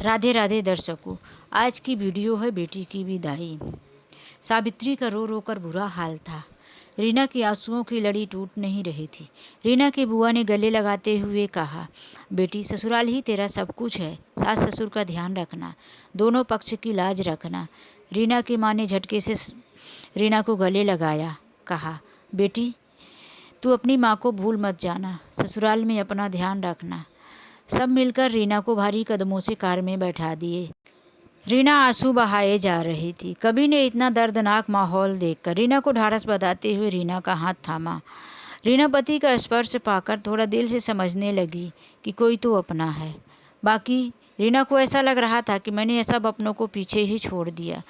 राधे राधे दर्शकों, आज की वीडियो है बेटी की विदाई। सावित्री का रो रो कर बुरा हाल था। रीना की आंसुओं की लड़ी टूट नहीं रही थी। रीना की बुआ ने गले लगाते हुए कहा, बेटी ससुराल ही तेरा सब कुछ है, सास ससुर का ध्यान रखना, दोनों पक्ष की लाज रखना। रीना की माँ ने झटके से रीना को गले लगाया, कहा, बेटी तू अपनी माँ को भूल मत जाना, ससुराल में अपना ध्यान रखना। सब मिलकर रीना को भारी कदमों से कार में बैठा दिए। रीना आंसू बहाए जा रही थी। कवि ने इतना दर्दनाक माहौल देखकर रीना को ढाढ़स बंधाते हुए रीना का हाथ थामा। रीना पति का स्पर्श पाकर थोड़ा दिल से समझने लगी कि कोई तो अपना है। बाकी रीना को ऐसा लग रहा था कि मैंने सब अपनों को पीछे ही छोड़ दिया।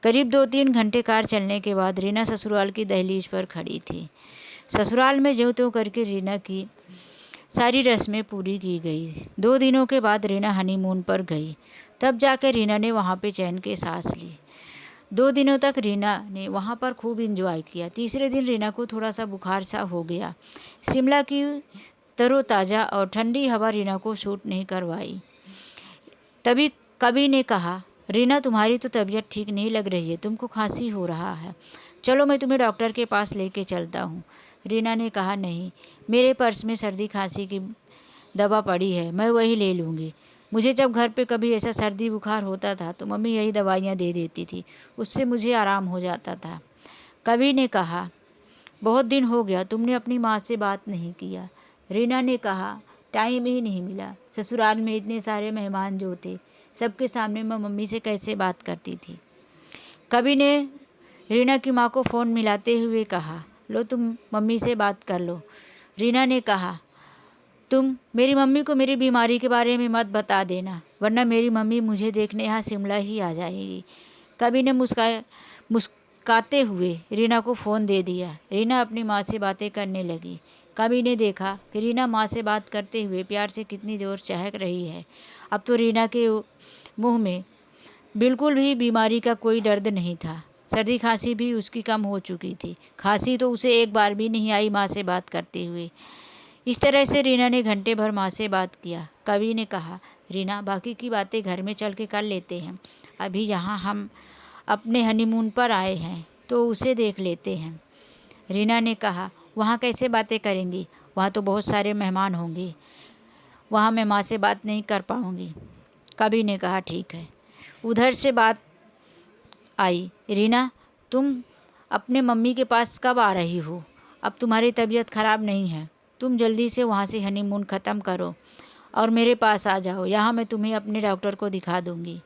करीब 2-3 घंटे कार चलने के बाद रीना ससुराल की दहलीज पर खड़ी थी। ससुराल में ज्यों त्यों करके रीना की सारी रस्में पूरी की गई। 2 दिनों के बाद रीना हनीमून पर गई, तब जाकर रीना ने वहाँ पे चैन के सांस ली। 2 दिनों तक रीना ने वहाँ पर खूब इंजॉय किया। तीसरे दिन रीना को थोड़ा सा बुखार सा हो गया। शिमला की तरोताज़ा और ठंडी हवा रीना को सूट नहीं करवाई। तभी कवि ने कहा, रीना तुम्हारी तो तबीयत ठीक नहीं लग रही है, तुमको खांसी हो रहा है, चलो मैं तुम्हें डॉक्टर के पास लेके चलता हूँ। रीना ने कहा, नहीं, मेरे पर्स में सर्दी खांसी की दवा पड़ी है, मैं वही ले लूँगी। मुझे जब घर पे कभी ऐसा सर्दी बुखार होता था तो मम्मी यही दवाइयाँ दे देती थी, उससे मुझे आराम हो जाता था। कवि ने कहा, बहुत दिन हो गया तुमने अपनी माँ से बात नहीं किया। रीना ने कहा, टाइम ही नहीं मिला, ससुराल में इतने सारे मेहमान जो थे, सबके सामने मैं मम्मी से कैसे बात करती थी। कवि ने रीना की माँ को फ़ोन मिलाते हुए कहा, लो तुम मम्मी से बात कर लो। रीना ने कहा, तुम मेरी मम्मी को मेरी बीमारी के बारे में मत बता देना, वरना मेरी मम्मी मुझे देखने यहाँ शिमला ही आ जाएगी। कवि ने मुस्काते हुए रीना को फ़ोन दे दिया। रीना अपनी माँ से बातें करने लगी। कवि ने देखा कि रीना माँ से बात करते हुए प्यार से कितनी जोर चहक रही है। अब तो रीना के मुँह में बिल्कुल भी बीमारी का कोई दर्द नहीं था। सर्दी खांसी भी उसकी कम हो चुकी थी। खांसी तो उसे एक बार भी नहीं आई माँ से बात करते हुए। इस तरह से रीना ने घंटे भर माँ से बात किया। कवि ने कहा, रीना बाकी की बातें घर में चल के कर लेते हैं, अभी यहाँ हम अपने हनीमून पर आए हैं तो उसे देख लेते हैं। रीना ने कहा, वहाँ कैसे बातें करेंगी, वहाँ तो बहुत सारे मेहमान होंगे, वहाँ मैं माँ से बात नहीं कर पाऊँगी। कवि ने कहा, ठीक है। उधर से बात आई, रीना तुम अपने मम्मी के पास कब आ रही हो, अब तुम्हारी तबीयत ख़राब नहीं है, तुम जल्दी से वहाँ से हनीमून ख़त्म करो और मेरे पास आ जाओ, यहाँ मैं तुम्हें अपने डॉक्टर को दिखा दूँगी।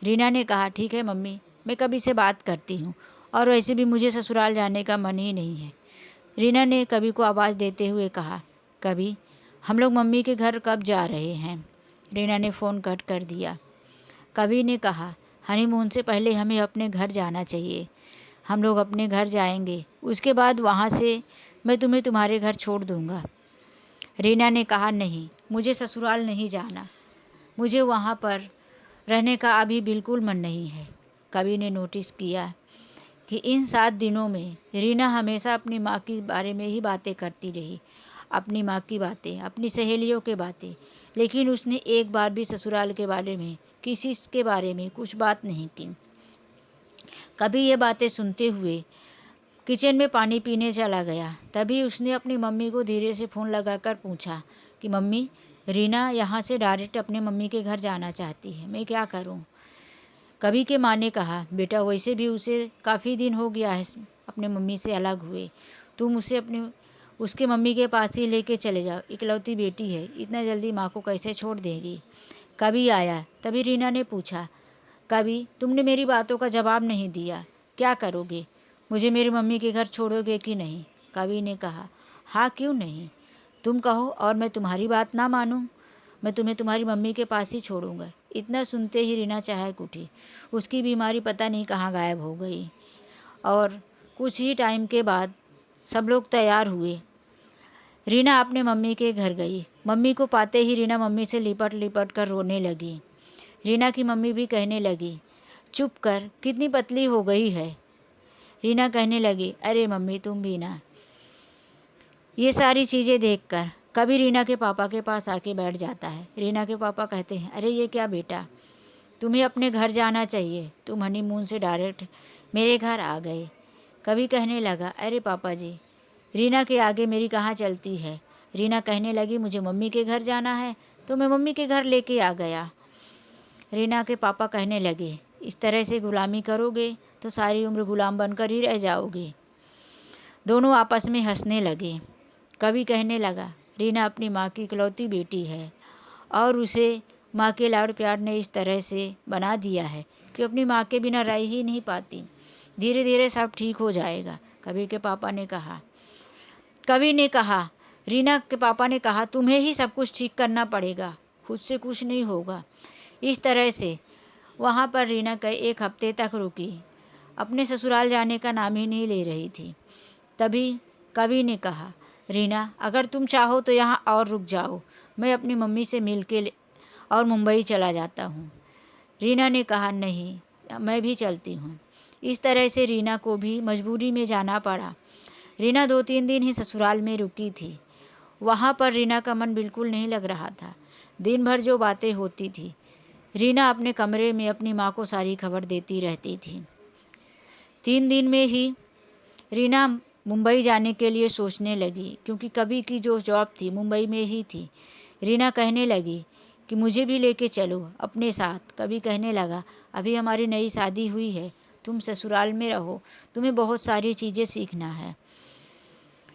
रीना ने कहा, ठीक है मम्मी, मैं कभी से बात करती हूँ, और वैसे भी मुझे ससुराल जाने का मन ही नहीं है। रीना ने कवि को आवाज़ देते हुए कहा, कवि हम लोग मम्मी के घर कब जा रहे हैं। रीना ने फ़ोन कट कर दिया। कवि ने कहा, हनीमून से पहले हमें अपने घर जाना चाहिए, हम लोग अपने घर जाएंगे, उसके बाद वहाँ से मैं तुम्हें तुम्हारे घर छोड़ दूँगा। रीना ने कहा, नहीं, मुझे ससुराल नहीं जाना, मुझे वहाँ पर रहने का अभी बिल्कुल मन नहीं है। कवि ने नोटिस किया कि इन 7 दिनों में रीना हमेशा अपनी माँ के बारे में ही बातें करती रही, अपनी माँ की बातें, अपनी सहेलियों के बातें, लेकिन उसने एक बार भी ससुराल के बारे में, किसी के बारे में कुछ बात नहीं की। कभी ये बातें सुनते हुए किचन में पानी पीने चला गया। तभी उसने अपनी मम्मी को धीरे से फ़ोन लगाकर पूछा कि मम्मी, रीना यहाँ से डायरेक्ट अपने मम्मी के घर जाना चाहती है, मैं क्या करूँ। कवि के माँ ने कहा, बेटा वैसे भी उसे काफ़ी दिन हो गया है अपने मम्मी से अलग हुए, तुम उसे उसके मम्मी के पास ही लेके चले जाओ, इकलौती बेटी है, इतना जल्दी माँ को कैसे छोड़ देगी। कवि आया। तभी रीना ने पूछा, कवि तुमने मेरी बातों का जवाब नहीं दिया, क्या करोगे, मुझे मेरी मम्मी के घर छोड़ोगे कि नहीं। कवि ने कहा, हाँ क्यों नहीं, तुम कहो और मैं तुम्हारी बात ना मानूं, मैं तुम्हें तुम्हारी मम्मी के पास ही छोड़ूंगा। इतना सुनते ही रीना चहक उठी। उसकी बीमारी पता नहीं कहाँ गायब हो गई। और कुछ ही टाइम के बाद सब लोग तैयार हुए। रीना अपने मम्मी के घर गई। मम्मी को पाते ही रीना मम्मी से लिपट लिपट कर रोने लगी। रीना की मम्मी भी कहने लगी, चुप कर, कितनी पतली हो गई है। रीना कहने लगी, अरे मम्मी तुम भी ना। ये सारी चीज़ें देखकर कभी रीना के पापा के पास आके बैठ जाता है। रीना के पापा कहते हैं, अरे ये क्या बेटा, तुम्हें अपने घर जाना चाहिए। तुम हनीमून से डायरेक्ट मेरे घर आ गए। कवि कहने लगा, अरे पापा जी, रीना के आगे मेरी कहाँ चलती है। रीना कहने लगी, मुझे मम्मी के घर जाना है, तो मैं मम्मी के घर लेके आ गया। रीना के पापा कहने लगे, इस तरह से गुलामी करोगे तो सारी उम्र गुलाम बनकर ही रह जाओगे। दोनों आपस में हंसने लगे। कवि कहने लगा, रीना अपनी माँ की इकलौती बेटी है और उसे माँ के लाड़ प्यार ने इस तरह से बना दिया है कि अपनी माँ के बिना रह ही नहीं पाती। धीरे धीरे सब ठीक हो जाएगा। कवि ने कहा, रीना के पापा ने कहा, तुम्हें ही सब कुछ ठीक करना पड़ेगा, खुद से कुछ नहीं होगा। इस तरह से वहाँ पर रीना कई एक हफ्ते तक रुकी, अपने ससुराल जाने का नाम ही नहीं ले रही थी। तभी कवि ने कहा, रीना, अगर तुम चाहो तो यहाँ और रुक जाओ, मैं अपनी मम्मी से मिल के और मुंबई चला जाता हूँ। रीना ने कहा, नहीं, मैं भी चलती हूँ। इस तरह से रीना को भी मजबूरी में जाना पड़ा। रीना 2-3 दिन ही ससुराल में रुकी थी। वहाँ पर रीना का मन बिल्कुल नहीं लग रहा था। दिन भर जो बातें होती थी, रीना अपने कमरे में अपनी माँ को सारी खबर देती रहती थी। 3 दिन में ही रीना मुंबई जाने के लिए सोचने लगी, क्योंकि कवि की जो जॉब थी मुंबई में ही थी। रीना कहने लगी कि मुझे भी लेके चलो अपने साथ। कवि कहने लगा, अभी हमारी नई शादी हुई है, तुम ससुराल में रहो, तुम्हें बहुत सारी चीज़ें सीखना है।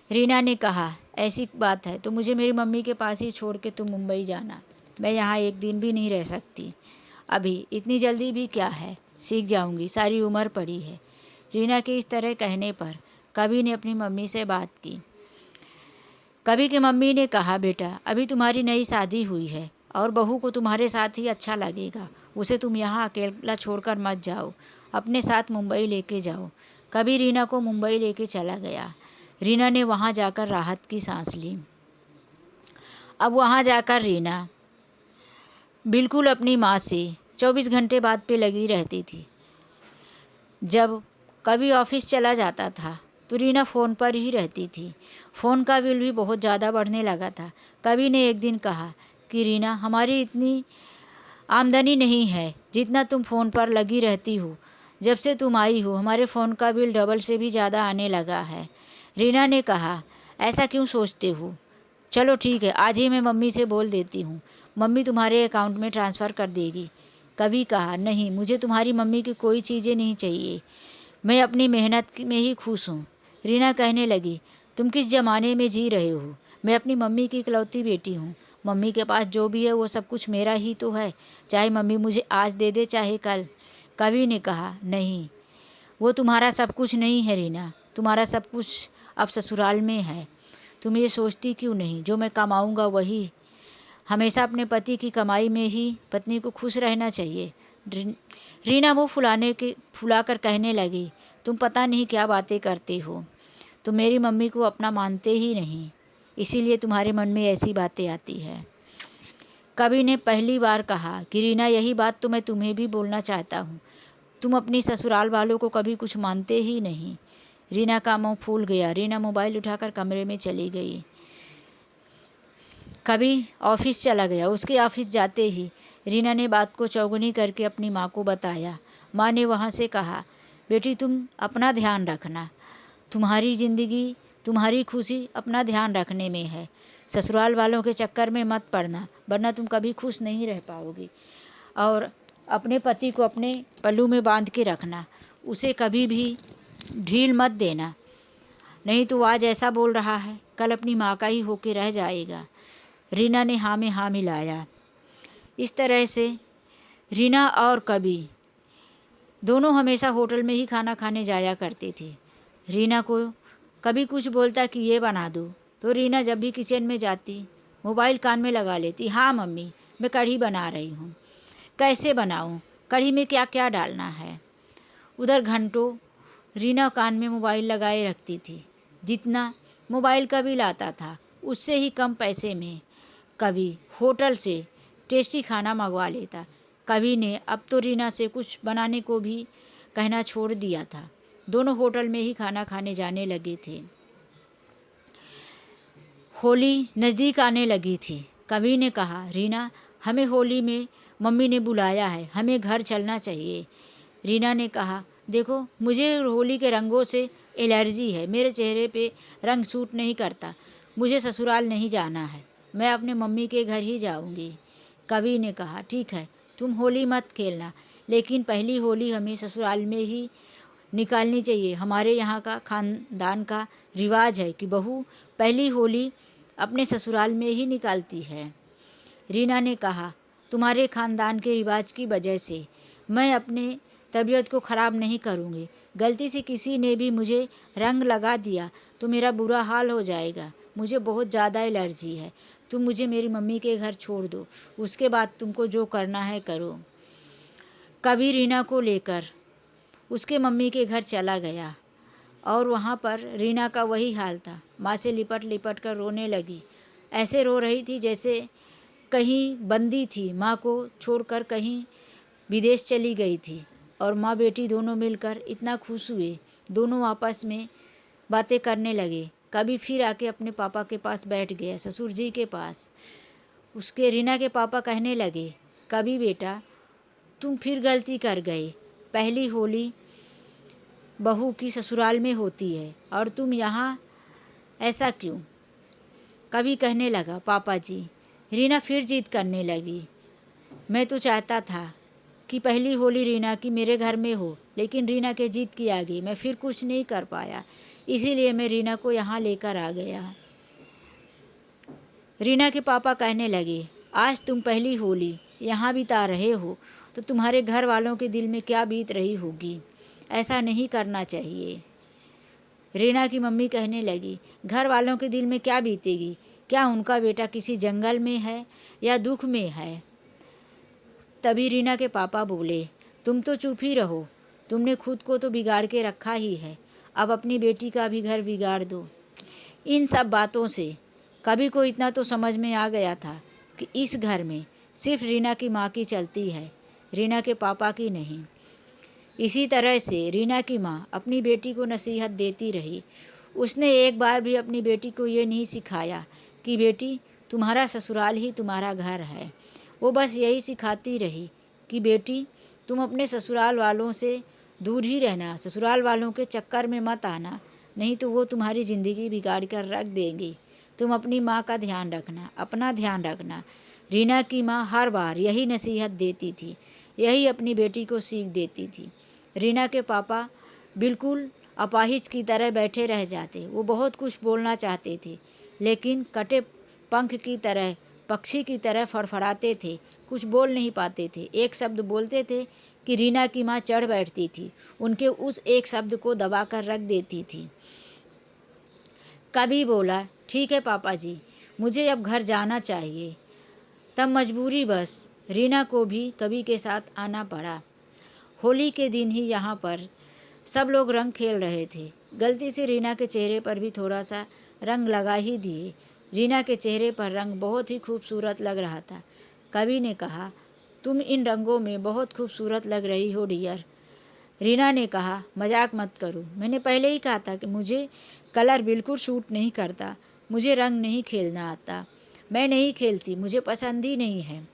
रीना ने कहा, ऐसी बात है तो मुझे मेरी मम्मी के पास ही छोड़ के तुम मुंबई जाना। मैं यहाँ एक दिन भी नहीं रह सकती। अभी इतनी जल्दी भी क्या है, सीख जाऊँगी, सारी उम्र पड़ी है। रीना के इस तरह कहने पर कवि ने अपनी मम्मी से बात की। कवि की मम्मी ने कहा, बेटा, अभी तुम्हारी नई शादी हुई है और बहू को तुम्हारे साथ ही अच्छा लगेगा। उसे तुम यहाँ अकेला छोड़कर मत जाओ, अपने साथ मुंबई लेके जाओ। कवि रीना को मुंबई लेके चला गया। रीना ने वहाँ जाकर राहत की सांस ली। अब वहाँ जाकर रीना बिल्कुल अपनी माँ से 24 घंटे बात पे लगी रहती थी। जब कवि ऑफिस चला जाता था तो रीना फ़ोन पर ही रहती थी। फ़ोन का बिल भी बहुत ज़्यादा बढ़ने लगा था। कवि ने एक दिन कहा कि रीना, हमारी इतनी आमदनी नहीं है जितना तुम फ़ोन पर लगी रहती हो। जब से तुम आई हो हमारे फ़ोन का बिल डबल से भी ज़्यादा आने लगा है। रीना ने कहा, ऐसा क्यों सोचते हो? चलो ठीक है, आज ही मैं मम्मी से बोल देती हूँ, मम्मी तुम्हारे अकाउंट में ट्रांसफ़र कर देगी। कवि कहा, नहीं, मुझे तुम्हारी मम्मी की कोई चीज़ें नहीं चाहिए, मैं अपनी मेहनत में ही खुश हूँ। रीना कहने लगी, तुम किस ज़माने में जी रहे हो? मैं अपनी मम्मी की इकलौती बेटी हूँ। मम्मी के पास जो भी है वो सब कुछ मेरा ही तो है, चाहे मम्मी मुझे आज दे दे चाहे कल। कवि ने कहा, नहीं, वो तुम्हारा सब कुछ नहीं है रीना, तुम्हारा सब कुछ अब ससुराल में है। तुम ये सोचती क्यों नहीं, जो मैं कमाऊँगा वही। हमेशा अपने पति की कमाई में ही पत्नी को खुश रहना चाहिए। रीना मुँह फुलाकर कहने लगी, तुम पता नहीं क्या बातें करते हो। तुम मेरी मम्मी को अपना मानते ही नहीं, इसीलिए तुम्हारे मन में ऐसी बातें आती है। कवि ने पहली बार कहा कि रीना, यही बात तो मैं तुम्हें भी बोलना चाहता हूँ, तुम अपनी ससुराल वालों को कभी कुछ मानते ही नहीं। रीना का मुँह फूल गया। रीना मोबाइल उठाकर कमरे में चली गई। कवि ऑफिस चला गया। उसके ऑफिस जाते ही रीना ने बात को चौगुनी करके अपनी माँ को बताया। माँ ने वहाँ से कहा, बेटी, तुम अपना ध्यान रखना, तुम्हारी ज़िंदगी, तुम्हारी खुशी अपना ध्यान रखने में है। ससुराल वालों के चक्कर में मत पड़ना, वरना तुम कभी खुश नहीं रह पाओगी। और अपने पति को अपने पल्लू में बांध के रखना, उसे कभी भी ढील मत देना, नहीं तो आज ऐसा बोल रहा है, कल अपनी माँ का ही होके रह जाएगा। रीना ने हाँ में हाँ मिलाया। इस तरह से रीना और कवि दोनों हमेशा होटल में ही खाना खाने जाया करती थी। रीना को कभी कुछ बोलता कि ये बना दो, तो रीना जब भी किचन में जाती मोबाइल कान में लगा लेती। हाँ मम्मी, मैं कढ़ी बना रही हूँ, कैसे बनाऊँ, कढ़ी में क्या क्या डालना है। उधर घंटों रीना कान में मोबाइल लगाए रखती थी। जितना मोबाइल का बिल आता था उससे ही कम पैसे में कवि होटल से टेस्टी खाना मंगवा लेता। कवि ने अब तो रीना से कुछ बनाने को भी कहना छोड़ दिया था। दोनों होटल में ही खाना खाने जाने लगे थे। होली नज़दीक आने लगी थी। कवि ने कहा, रीना, हमें होली में मम्मी ने बुलाया है, हमें घर चलना चाहिए। रीना ने कहा, देखो मुझे होली के रंगों से एलर्जी है, मेरे चेहरे पे रंग सूट नहीं करता, मुझे ससुराल नहीं जाना है, मैं अपने मम्मी के घर ही जाऊंगी। कवि ने कहा, ठीक है तुम होली मत खेलना, लेकिन पहली होली हमें ससुराल में ही निकालनी चाहिए। हमारे यहाँ का खानदान का रिवाज है कि बहू पहली होली अपने ससुराल में ही निकालती है। रीना ने कहा, तुम्हारे खानदान के रिवाज की वजह से मैं अपने तबीयत को ख़राब नहीं करूँगी। गलती से किसी ने भी मुझे रंग लगा दिया तो मेरा बुरा हाल हो जाएगा, मुझे बहुत ज़्यादा एलर्जी है। तुम मुझे मेरी मम्मी के घर छोड़ दो, उसके बाद तुमको जो करना है करो। कवि रीना को लेकर उसके मम्मी के घर चला गया और वहाँ पर रीना का वही हाल था। माँ से लिपट लिपट कर रोने लगी, ऐसे रो रही थी जैसे कहीं बंदी थी, माँ को छोड़कर कहीं विदेश चली गई थी। और माँ बेटी दोनों मिलकर इतना खुश हुए, दोनों आपस में बातें करने लगे। कभी फिर आके अपने पापा के पास बैठ गया, ससुर जी के पास। उसके रीना के पापा कहने लगे, कभी बेटा तुम फिर गलती कर गए, पहली होली बहू की ससुराल में होती है और तुम यहाँ ऐसा क्यों? कभी कहने लगा, पापा जी। रीना फिर जिद करने लगी, मैं तो चाहता था कि पहली होली रीना की मेरे घर में हो, लेकिन रीना के जिद की आगे मैं फिर कुछ नहीं कर पाया, इसीलिए मैं रीना को यहाँ लेकर आ गया। रीना के पापा कहने लगे, आज तुम पहली होली यहाँ बिता रहे हो तो तुम्हारे घर वालों के दिल में क्या बीत रही होगी, ऐसा नहीं करना चाहिए। रीना की मम्मी कहने लगी, घर वालों के दिल में क्या बीतेगी, क्या उनका बेटा किसी जंगल में है या दुख में है? तभी रीना के पापा बोले, तुम तो चुप ही रहो, तुमने खुद को तो बिगाड़ के रखा ही है, अब अपनी बेटी का भी घर बिगाड़ दो। इन सब बातों से कभी को इतना तो समझ में आ गया था कि इस घर में सिर्फ रीना की माँ की चलती है, रीना के पापा की नहीं। इसी तरह से रीना की माँ अपनी बेटी को नसीहत देती रही। उसने एक बार भी अपनी बेटी को ये नहीं सिखाया कि बेटी तुम्हारा ससुराल ही तुम्हारा घर है। वो बस यही सिखाती रही कि बेटी तुम अपने ससुराल वालों से दूर ही रहना, ससुराल वालों के चक्कर में मत आना, नहीं तो वो तुम्हारी ज़िंदगी बिगाड़ कर रख देंगी। तुम अपनी माँ का ध्यान रखना, अपना ध्यान रखना। रीना की माँ हर बार यही नसीहत देती थी, यही अपनी बेटी को सीख देती थी। रीना के पापा बिल्कुल अपाहिज की तरह बैठे रह जाते। वो बहुत कुछ बोलना चाहते थे, लेकिन कटे पंख की तरह, पक्षी की तरह फड़फड़ाते थे, कुछ बोल नहीं पाते थे। एक शब्द बोलते थे कि रीना की माँ चढ़ बैठती थी, उनके उस एक शब्द को दबा कर रख देती थी। कभी बोला, ठीक है पापा जी, मुझे अब घर जाना चाहिए। तब मजबूरी बस रीना को भी कवि के साथ आना पड़ा। होली के दिन ही यहाँ पर सब लोग रंग खेल रहे थे। गलती से रीना के चेहरे पर भी थोड़ा सा रंग लगा ही दिए। रीना के चेहरे पर रंग बहुत ही खूबसूरत लग रहा था। कवि ने कहा, तुम इन रंगों में बहुत खूबसूरत लग रही हो डियर। रीना ने कहा, मजाक मत करो, मैंने पहले ही कहा था कि मुझे कलर बिल्कुल सूट नहीं करता, मुझे रंग नहीं खेलना आता, मैं नहीं खेलती, मुझे पसंद ही नहीं है।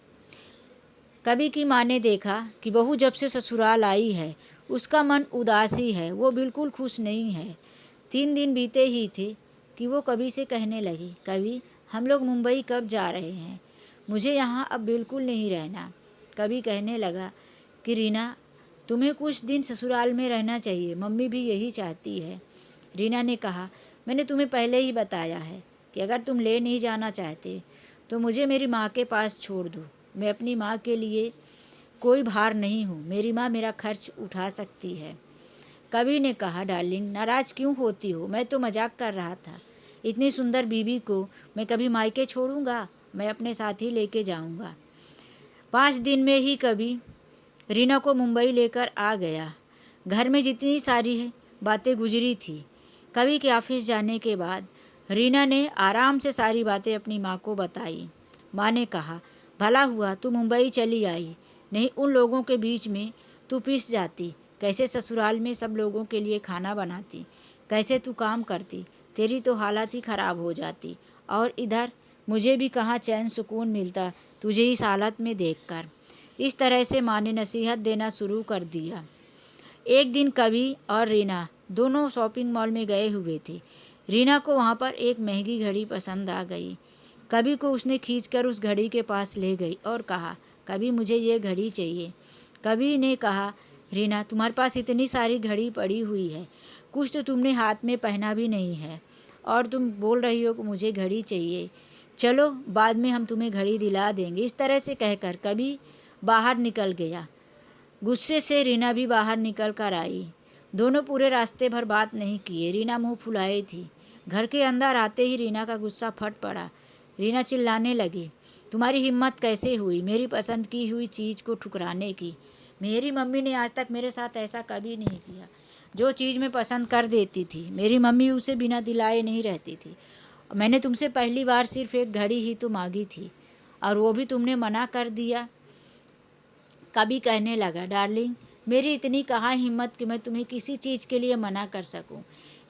कवि की माँ ने देखा कि बहू जब से ससुराल आई है उसका मन उदासी है, वो बिल्कुल खुश नहीं है। 3 दिन बीते ही थे कि वो कवि से कहने लगी, कवि हम लोग मुंबई कब जा रहे हैं, मुझे यहाँ अब बिल्कुल नहीं रहना। कवि कहने लगा कि रीना तुम्हें कुछ दिन ससुराल में रहना चाहिए, मम्मी भी यही चाहती है। रीना ने कहा, मैंने तुम्हें पहले ही बताया है कि अगर तुम ले नहीं जाना चाहते तो मुझे मेरी माँ के पास छोड़ दो। मैं अपनी माँ के लिए कोई भार नहीं हूँ, मेरी माँ मेरा खर्च उठा सकती है। कवि ने कहा, डार्लिंग नाराज़ क्यों होती हो, मैं तो मजाक कर रहा था। इतनी सुंदर बीवी को मैं कभी मायके छोड़ूंगा, मैं अपने साथ ही लेके जाऊंगा। 5 दिन में ही कवि रीना को मुंबई लेकर आ गया। घर में जितनी सारी बातें गुजरी थी, कवि के ऑफिस जाने के बाद रीना ने आराम से सारी बातें अपनी माँ को बताई। माँ ने कहा, भला हुआ तू मुंबई चली आई, नहीं उन लोगों के बीच में तू पिस जाती, कैसे ससुराल में सब लोगों के लिए खाना बनाती, कैसे तू काम करती, तेरी तो हालत ही ख़राब हो जाती। और इधर मुझे भी कहाँ चैन सुकून मिलता तुझे इस हालत में देखकर। इस तरह से माँ ने नसीहत देना शुरू कर दिया। एक दिन कवि और रीना दोनों शॉपिंग मॉल में गए हुए थे। रीना को वहाँ पर एक महंगी घड़ी पसंद आ गई। कवि को उसने खींचकर उस घड़ी के पास ले गई और कहा, कवि मुझे ये घड़ी चाहिए। कवि ने कहा, रीना तुम्हारे पास इतनी सारी घड़ी पड़ी हुई है, कुछ तो तुमने हाथ में पहना भी नहीं है और तुम बोल रही हो कि मुझे घड़ी चाहिए। चलो बाद में हम तुम्हें घड़ी दिला देंगे। इस तरह से कहकर कवि बाहर निकल गया। गुस्से से रीना भी बाहर निकल कर आई। दोनों पूरे रास्ते भर बात नहीं किए। रीना मुंह फुलाए थी। घर के अंदर आते ही रीना का गुस्सा फट पड़ा। रीना चिल्लाने लगी, तुम्हारी हिम्मत कैसे हुई मेरी पसंद की हुई चीज़ को ठुकराने की? मेरी मम्मी ने आज तक मेरे साथ ऐसा कभी नहीं किया। जो चीज़ मैं पसंद कर देती थी मेरी मम्मी उसे बिना दिलाए नहीं रहती थी। मैंने तुमसे पहली बार सिर्फ एक घड़ी ही तो मांगी थी और वो भी तुमने मना कर दिया। कभी कहने लगा, डार्लिंग मेरी इतनी कहाँ हिम्मत कि मैं तुम्हें किसी चीज़ के लिए मना कर सकूं।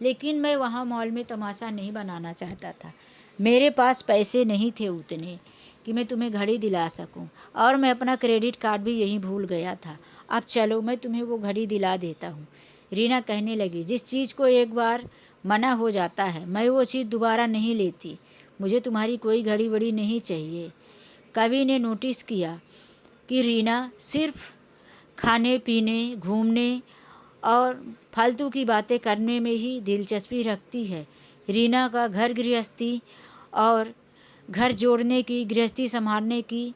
लेकिन मैं वहाँ मॉल में तमाशा नहीं बनाना चाहता था। मेरे पास पैसे नहीं थे उतने कि मैं तुम्हें घड़ी दिला सकूं और मैं अपना क्रेडिट कार्ड भी यहीं भूल गया था। अब चलो मैं तुम्हें वो घड़ी दिला देता हूँ। रीना कहने लगी, जिस चीज़ को एक बार मना हो जाता है मैं वो चीज़ दोबारा नहीं लेती। मुझे तुम्हारी कोई घड़ी वड़ी नहीं चाहिए। कवि ने नोटिस किया कि रीना सिर्फ खाने पीने, घूमने और फालतू की बातें करने में ही दिलचस्पी रखती है। रीना का घर गृहस्थी और घर जोड़ने की, गृहस्थी संभालने की,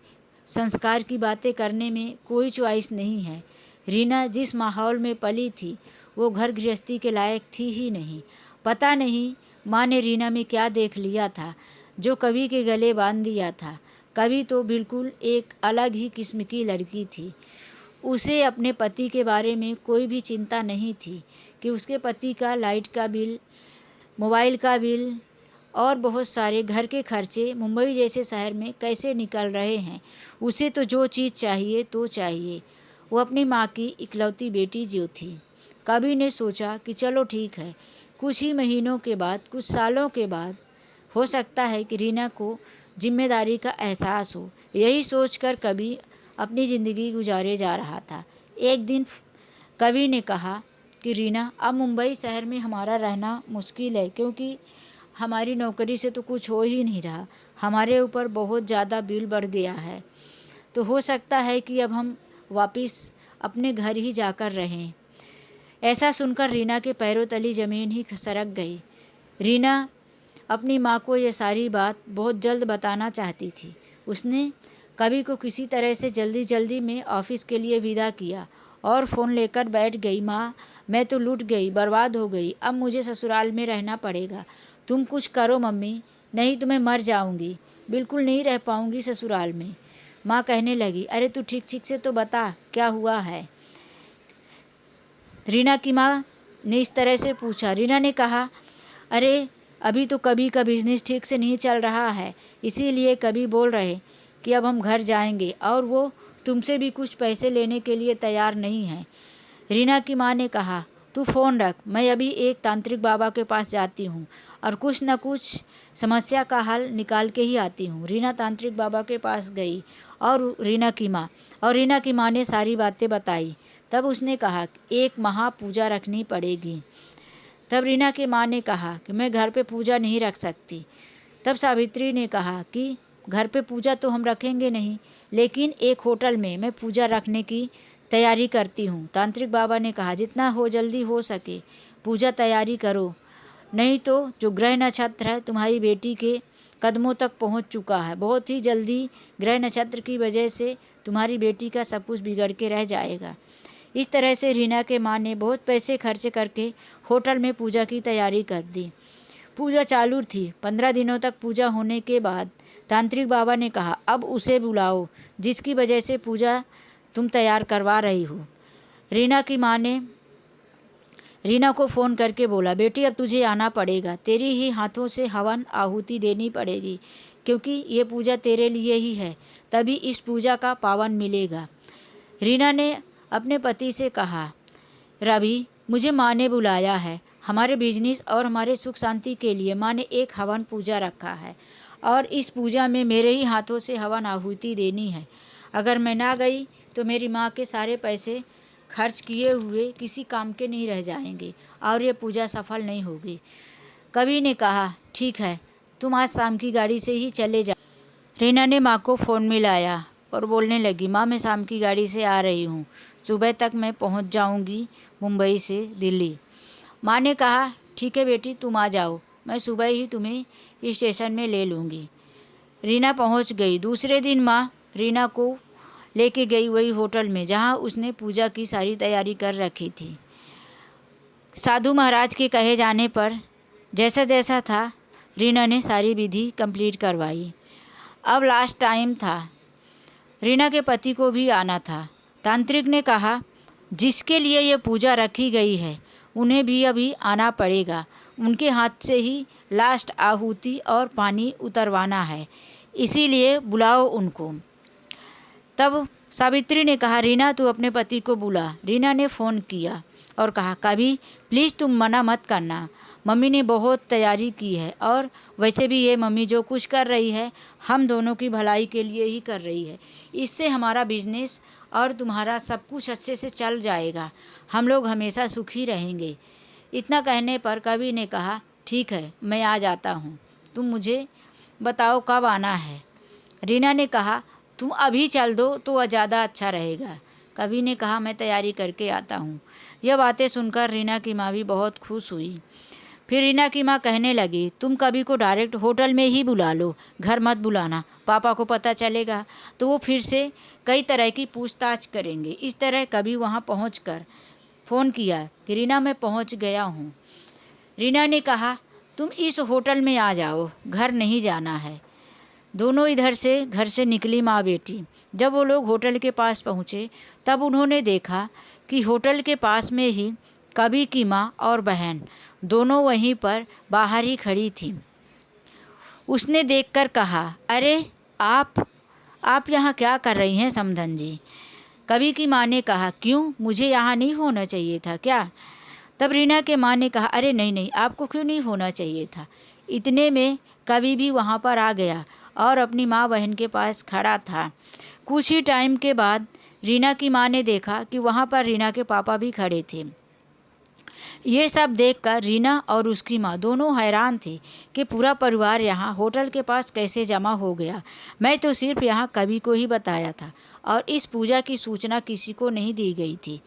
संस्कार की बातें करने में कोई च्वाइस नहीं है। रीना जिस माहौल में पली थी वो घर गृहस्थी के लायक थी ही नहीं। पता नहीं माँ ने रीना में क्या देख लिया था जो कवि के गले बांध दिया था। कवि तो बिल्कुल एक अलग ही किस्म की लड़की थी। उसे अपने पति के बारे में कोई भी चिंता नहीं थी कि उसके पति का लाइट का बिल, मोबाइल का बिल और बहुत सारे घर के खर्चे मुंबई जैसे शहर में कैसे निकल रहे हैं। उसे तो जो चीज़ चाहिए तो चाहिए। वो अपनी माँ की इकलौती बेटी जो थी। कवि ने सोचा कि चलो ठीक है, कुछ ही महीनों के बाद, कुछ सालों के बाद हो सकता है कि रीना को जिम्मेदारी का एहसास हो। यही सोचकर कवि अपनी ज़िंदगी गुजारे जा रहा था। एक दिन कवि ने कहा कि रीना, अब मुंबई शहर में हमारा रहना मुश्किल है क्योंकि हमारी नौकरी से तो कुछ हो ही नहीं रहा। हमारे ऊपर बहुत ज़्यादा बिल बढ़ गया है। तो हो सकता है कि अब हम वापस अपने घर ही जाकर रहें। ऐसा सुनकर रीना के पैरों तली ज़मीन ही सरक गई। रीना अपनी माँ को ये सारी बात बहुत जल्द बताना चाहती थी। उसने कवि को किसी तरह से जल्दी जल्दी में ऑफिस के लिए विदा किया और फ़ोन लेकर बैठ गई। माँ, मैं तो लूट गई, बर्बाद हो गई। अब मुझे ससुराल में रहना पड़ेगा। तुम कुछ करो मम्मी, नहीं तो मैं मर जाऊंगी। बिल्कुल नहीं रह पाऊंगी ससुराल में। माँ कहने लगी, अरे तू ठीक ठीक से तो बता क्या हुआ है। रीना की माँ ने इस तरह से पूछा। रीना ने कहा, अरे अभी तो कवि का बिजनेस ठीक से नहीं चल रहा है, इसीलिए कवि बोल रहे कि अब हम घर जाएंगे और वो तुमसे भी कुछ पैसे लेने के लिए तैयार नहीं है। रीना की माँ ने कहा, तू फ़ोन रख, मैं अभी एक तांत्रिक बाबा के पास जाती हूँ और कुछ न कुछ समस्या का हल निकाल के ही आती हूँ। रीना तांत्रिक बाबा के पास गई और रीना की माँ ने सारी बातें बताई। तब उसने कहा कि एक महापूजा रखनी पड़ेगी। तब रीना की माँ ने कहा कि मैं घर पे पूजा नहीं रख सकती। तब सावित्री ने कहा कि घर पे पूजा तो हम रखेंगे नहीं, लेकिन एक होटल में मैं पूजा रखने की तैयारी करती हूँ। तांत्रिक बाबा ने कहा, जितना हो जल्दी हो सके पूजा तैयारी करो, नहीं तो जो ग्रह नक्षत्र है तुम्हारी बेटी के कदमों तक पहुँच चुका है। बहुत ही जल्दी ग्रह नक्षत्र की वजह से तुम्हारी बेटी का सब कुछ बिगड़ के रह जाएगा। इस तरह से रीना के माँ ने बहुत पैसे खर्च करके होटल में पूजा की तैयारी कर दी। पूजा चालू थी। 15 दिनों तक पूजा होने के बाद तांत्रिक बाबा ने कहा, अब उसे बुलाओ जिसकी वजह से पूजा तुम तैयार करवा रही हो। रीना की माँ ने रीना को फ़ोन करके बोला, बेटी अब तुझे आना पड़ेगा, तेरी ही हाथों से हवन आहुति देनी पड़ेगी क्योंकि ये पूजा तेरे लिए ही है, तभी इस पूजा का पावन मिलेगा। रीना ने अपने पति से कहा, रवि मुझे माँ ने बुलाया है, हमारे बिजनेस और हमारे सुख शांति के लिए माँ ने एक हवन पूजा रखा है और इस पूजा में मेरे ही हाथों से हवन आहुति देनी है। अगर मैं ना गई तो मेरी माँ के सारे पैसे खर्च किए हुए किसी काम के नहीं रह जाएंगे और ये पूजा सफल नहीं होगी। कवि ने कहा, ठीक है, तुम आज शाम की गाड़ी से ही चले जाओ। रीना ने माँ को फ़ोन मिलाया और बोलने लगी, माँ मैं शाम की गाड़ी से आ रही हूँ, सुबह तक मैं पहुँच जाऊँगी मुंबई से दिल्ली। माँ ने कहा, ठीक है बेटी, तुम आ जाओ, मैं सुबह ही तुम्हें स्टेशन में ले लूँगी। रीना पहुँच गई। दूसरे दिन माँ रीना को लेके गई वही होटल में जहाँ उसने पूजा की सारी तैयारी कर रखी थी। साधु महाराज के कहे जाने पर जैसा जैसा था रीना ने सारी विधि कंप्लीट करवाई। अब लास्ट टाइम था। रीना के पति को भी आना था। तांत्रिक ने कहा, जिसके लिए ये पूजा रखी गई है उन्हें भी अभी आना पड़ेगा। उनके हाथ से ही लास्ट आहुति और पानी उतरवाना है, इसीलिए बुलाओ उनको। तब सावित्री ने कहा, रीना तू अपने पति को बुला। रीना ने फ़ोन किया और कहा, कभी प्लीज़ तुम मना मत करना, मम्मी ने बहुत तैयारी की है और वैसे भी ये मम्मी जो कुछ कर रही है हम दोनों की भलाई के लिए ही कर रही है। इससे हमारा बिजनेस और तुम्हारा सब कुछ अच्छे से चल जाएगा, हम लोग हमेशा सुखी रहेंगे। इतना कहने पर कवि ने कहा, ठीक है, मैं आ जाता हूँ, तुम मुझे बताओ कब आना है। रीना ने कहा, तुम अभी चल दो तो ज़्यादा अच्छा रहेगा। कवि ने कहा, मैं तैयारी करके आता हूँ। यह बातें सुनकर रीना की माँ भी बहुत खुश हुई। फिर रीना की माँ कहने लगी, तुम कवि को डायरेक्ट होटल में ही बुला लो, घर मत बुलाना, पापा को पता चलेगा तो वो फिर से कई तरह की पूछताछ करेंगे। इस तरह कवि वहाँ पहुँचकर फ़ोन किया कि रीना मैं पहुँच गया हूँ। रीना ने कहा, तुम इस होटल में आ जाओ, घर नहीं जाना है। दोनों इधर से घर से निकली माँ बेटी। जब वो लोग होटल के पास पहुँचे तब उन्होंने देखा कि होटल के पास में ही कवि की माँ और बहन दोनों वहीं पर बाहर ही खड़ी थी। उसने देखकर कहा, अरे आप यहाँ क्या कर रही हैं समधन जी? कवि की माँ ने कहा, क्यों, मुझे यहाँ नहीं होना चाहिए था क्या? तब रीना के माँ ने कहा, अरे नहीं नहीं, आपको क्यों नहीं होना चाहिए था। इतने में कवि भी वहाँ पर आ गया और अपनी माँ बहन के पास खड़ा था। कुछ ही टाइम के बाद रीना की माँ ने देखा कि वहाँ पर रीना के पापा भी खड़े थे। ये सब देखकर रीना और उसकी माँ दोनों हैरान थी कि पूरा परिवार यहाँ होटल के पास कैसे जमा हो गया। मैं तो सिर्फ यहाँ कवि को ही बताया था और इस पूजा की सूचना किसी को नहीं दी गई थी।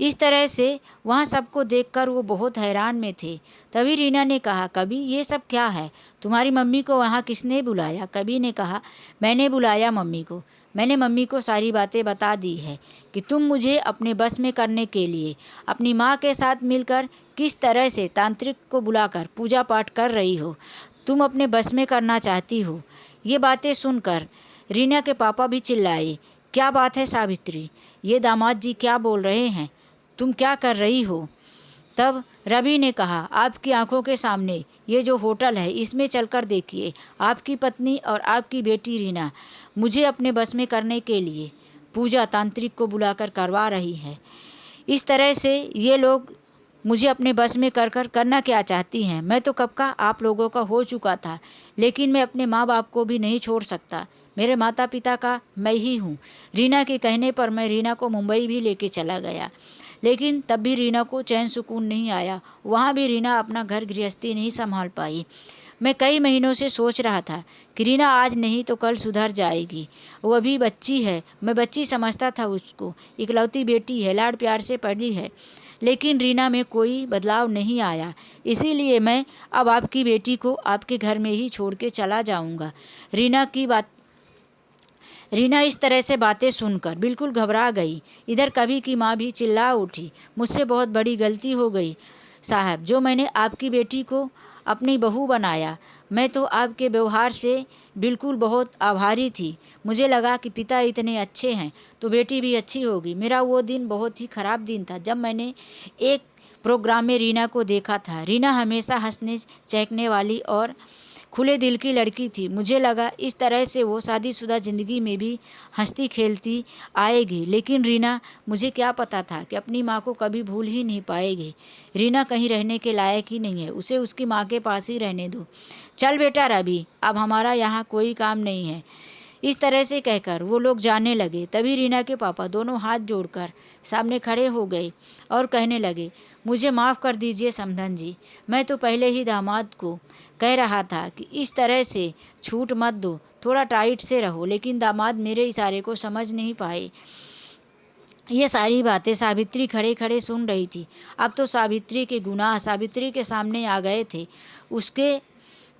इस तरह से वहाँ सबको देखकर वो बहुत हैरान में थे। तभी रीना ने कहा, कवि ये सब क्या है? तुम्हारी मम्मी को वहाँ किसने बुलाया? कवि ने कहा, मैंने बुलाया मम्मी को। मैंने मम्मी को सारी बातें बता दी है कि तुम मुझे अपने बस में करने के लिए अपनी माँ के साथ मिलकर किस तरह से तांत्रिक को बुलाकर पूजा पाठ कर रही हो, तुम अपने बस में करना चाहती हो। ये बातें सुनकर रीना के पापा भी चिल्लाए, क्या बात है सावित्री, ये दामाद जी क्या बोल रहे हैं, तुम क्या कर रही हो? तब रवि ने कहा, आपकी आंखों के सामने ये जो होटल है इसमें चलकर देखिए, आपकी पत्नी और आपकी बेटी रीना मुझे अपने बस में करने के लिए पूजा तांत्रिक को बुलाकर करवा रही है। इस तरह से ये लोग मुझे अपने बस में कर करना क्या चाहती हैं? मैं तो कब का आप लोगों का हो चुका था, लेकिन मैं अपने माँ बाप को भी नहीं छोड़ सकता। मेरे माता पिता का मैं ही हूँ। रीना के कहने पर मैं रीना को मुंबई भी लेके चला गया, लेकिन तब भी रीना को चैन सुकून नहीं आया। वहाँ भी रीना अपना घर गृहस्थी नहीं संभाल पाई। मैं कई महीनों से सोच रहा था कि रीना आज नहीं तो कल सुधर जाएगी। वो अभी बच्ची है, मैं बच्ची समझता था उसको, इकलौती बेटी है, लाड प्यार से पली है, लेकिन रीना में कोई बदलाव नहीं आया। इसीलिए मैं अब आपकी बेटी को आपके घर में ही छोड़ के चला जाऊंगा। रीना इस तरह से बातें सुनकर बिल्कुल घबरा गई। इधर कवि की माँ भी चिल्ला उठी, मुझसे बहुत बड़ी गलती हो गई साहब, जो मैंने आपकी बेटी को अपनी बहू बनाया। मैं तो आपके व्यवहार से बिल्कुल बहुत आभारी थी। मुझे लगा कि पिता इतने अच्छे हैं तो बेटी भी अच्छी होगी। मेरा वो दिन बहुत ही ख़राब दिन था जब मैंने एक प्रोग्राम में रीना को देखा था। रीना हमेशा हंसने चहकने वाली और खुले दिल की लड़की थी। मुझे लगा इस तरह से वो शादीशुदा ज़िंदगी में भी हंसती खेलती आएगी, लेकिन रीना, मुझे क्या पता था कि अपनी माँ को कभी भूल ही नहीं पाएगी। रीना कहीं रहने के लायक ही नहीं है, उसे उसकी माँ के पास ही रहने दो। चल बेटा रवि, अब हमारा यहाँ कोई काम नहीं है, इस तरह से कहकर वो लोग जाने लगे। तभी रीना के पापा दोनों हाथ जोड़कर सामने खड़े हो गए और कहने लगे, मुझे माफ़ कर दीजिए समधन जी, मैं तो पहले ही दामाद को कह रहा था कि इस तरह से छूट मत दो, थोड़ा टाइट से रहो, लेकिन दामाद मेरे इशारे को समझ नहीं पाए। ये सारी बातें सावित्री खड़े खड़े सुन रही थी। अब तो सावित्री के गुनाह सावित्री के सामने आ गए थे। उसके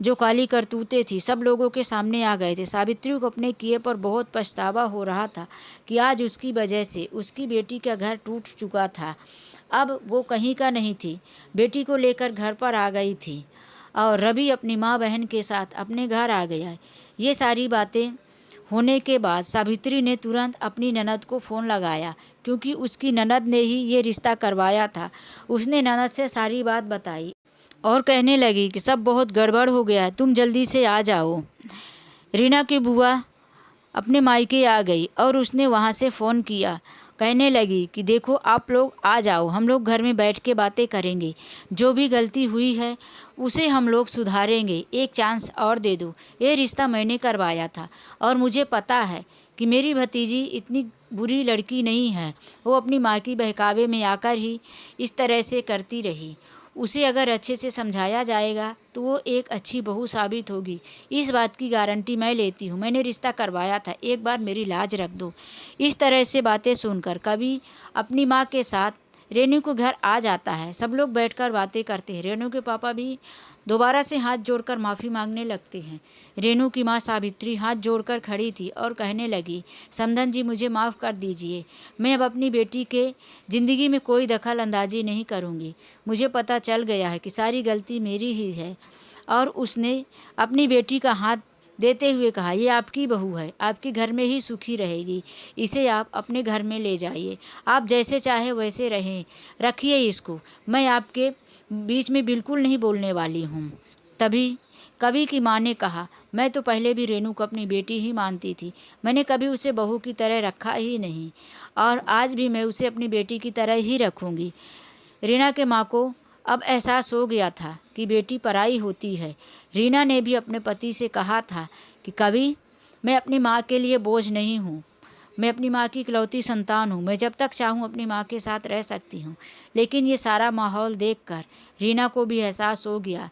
जो काली करतूतें थी सब लोगों के सामने आ गए थे। सावित्री को अपने किए पर बहुत पछतावा हो रहा था कि आज उसकी वजह से उसकी बेटी का घर टूट चुका था। अब वो कहीं का नहीं थी, बेटी को लेकर घर पर आ गई थी और रवि अपनी माँ बहन के साथ अपने घर आ गया। ये सारी बातें होने के बाद सावित्री ने तुरंत अपनी ननद को फ़ोन लगाया, क्योंकि उसकी ननद ने ही ये रिश्ता करवाया था। उसने ननद से सारी बात बताई और कहने लगी कि सब बहुत गड़बड़ हो गया है, तुम जल्दी से आ जाओ। रीना की बुआ अपने मायके आ गई और उसने वहाँ से फ़ोन किया। कहने लगी कि देखो आप लोग आ जाओ, हम लोग घर में बैठ के बातें करेंगे, जो भी गलती हुई है उसे हम लोग सुधारेंगे, एक चांस और दे दो। ये रिश्ता मैंने करवाया था और मुझे पता है कि मेरी भतीजी इतनी बुरी लड़की नहीं है। वो अपनी माँ की बहकावे में आकर ही इस तरह से करती रही। उसे अगर अच्छे से समझाया जाएगा तो वो एक अच्छी बहू साबित होगी। इस बात की गारंटी मैं लेती हूँ। मैंने रिश्ता करवाया था, एक बार मेरी लाज रख दो। इस तरह से बातें सुनकर कभी अपनी माँ के साथ रेनू को घर आ जाता है। सब लोग बैठकर बातें करते हैं। रेनू के पापा भी दोबारा से हाथ जोड़कर माफ़ी मांगने लगते हैं। रेनू की माँ सावित्री हाथ जोड़कर खड़ी थी और कहने लगी, समधन जी मुझे माफ़ कर दीजिए, मैं अब अपनी बेटी के ज़िंदगी में कोई दखल अंदाजी नहीं करूँगी। मुझे पता चल गया है कि सारी गलती मेरी ही है। और उसने अपनी बेटी का हाथ देते हुए कहा, ये आपकी बहू है, आपके घर में ही सुखी रहेगी, इसे आप अपने घर में ले जाइए, आप जैसे चाहे वैसे रहें, रखिए इसको, मैं आपके बीच में बिल्कुल नहीं बोलने वाली हूँ। तभी कवि की माँ ने कहा, मैं तो पहले भी रेनू को अपनी बेटी ही मानती थी, मैंने कभी उसे बहू की तरह रखा ही नहीं और आज भी मैं उसे अपनी बेटी की तरह ही रखूँगी। रीना के माँ को अब एहसास हो गया था कि बेटी पराई होती है। रीना ने भी अपने पति से कहा था कि कभी मैं अपनी माँ के लिए बोझ नहीं हूँ, मैं अपनी माँ की इकलौती संतान हूँ, मैं जब तक चाहूँ अपनी माँ के साथ रह सकती हूँ। लेकिन ये सारा माहौल देखकर रीना को भी एहसास हो गया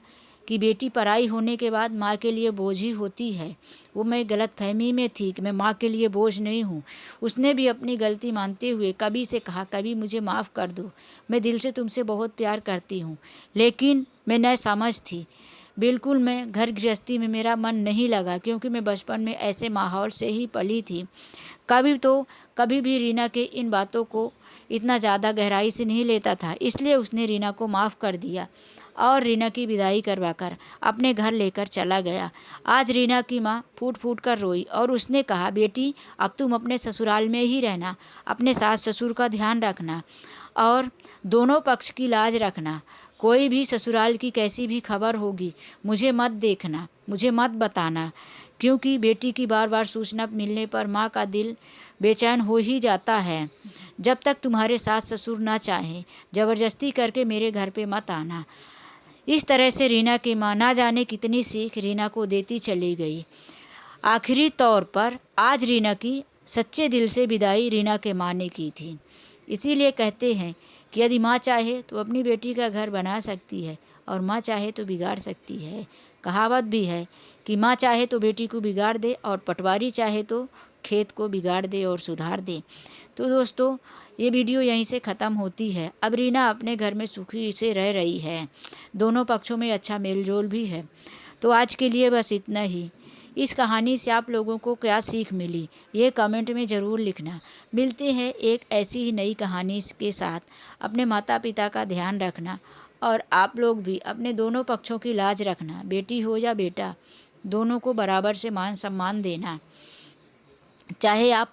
कि बेटी पराई होने के बाद माँ के लिए बोझ ही होती है। वो मैं गलतफहमी में थी कि मैं माँ के लिए बोझ नहीं हूँ। उसने भी अपनी गलती मानते हुए कवि से कहा, कवि मुझे माफ़ कर दो, मैं दिल से तुमसे बहुत प्यार करती हूँ, लेकिन मैं न समझ थी। बिल्कुल मैं घर गृहस्थी में मेरा मन नहीं लगा, क्योंकि मैं बचपन में ऐसे माहौल से ही पली थी। कवि तो कभी भी रीना के इन बातों को इतना ज़्यादा गहराई से नहीं लेता था, इसलिए उसने रीना को माफ़ कर दिया और रीना की विदाई करवाकर अपने घर लेकर चला गया। आज रीना की माँ फूट फूट कर रोई और उसने कहा, बेटी अब तुम अपने ससुराल में ही रहना, अपने सास ससुर का ध्यान रखना और दोनों पक्ष की लाज रखना। कोई भी ससुराल की कैसी भी खबर होगी मुझे मत देखना, मुझे मत बताना, क्योंकि बेटी की बार बार सूचना मिलने पर माँ का दिल बेचैन हो ही जाता है। जब तक तुम्हारे सास ससुर ना चाहें, ज़बरदस्ती करके मेरे घर पे मत आना। इस तरह से रीना की माँ ना जाने कितनी सीख रीना को देती चली गई। आखिरी तौर पर आज रीना की सच्चे दिल से विदाई रीना के माँ ने की थी। इसीलिए कहते हैं कि यदि माँ चाहे तो अपनी बेटी का घर बना सकती है और माँ चाहे तो बिगाड़ सकती है। कहावत भी है कि माँ चाहे तो बेटी को बिगाड़ दे और पटवारी चाहे तो खेत को बिगाड़ दे और सुधार दे। तो दोस्तों ये वीडियो यहीं से ख़त्म होती है। अब रीना अपने घर में सुखी से रह रही है, दोनों पक्षों में अच्छा मेलजोल भी है। तो आज के लिए बस इतना ही। इस कहानी से आप लोगों को क्या सीख मिली ये कमेंट में ज़रूर लिखना। मिलते हैं एक ऐसी ही नई कहानी के साथ। अपने माता पिता का ध्यान रखना और आप लोग भी अपने दोनों पक्षों की लाज रखना। बेटी हो या बेटा, दोनों को बराबर से मान सम्मान देना। चाहे आप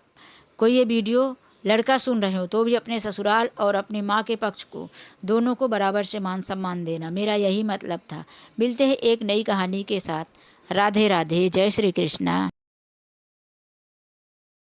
कोई ये वीडियो लड़का सुन रहे हो तो भी अपने ससुराल और अपनी माँ के पक्ष को दोनों को बराबर से मान सम्मान देना, मेरा यही मतलब था। मिलते हैं एक नई कहानी के साथ। राधे राधे, जय श्री कृष्णा।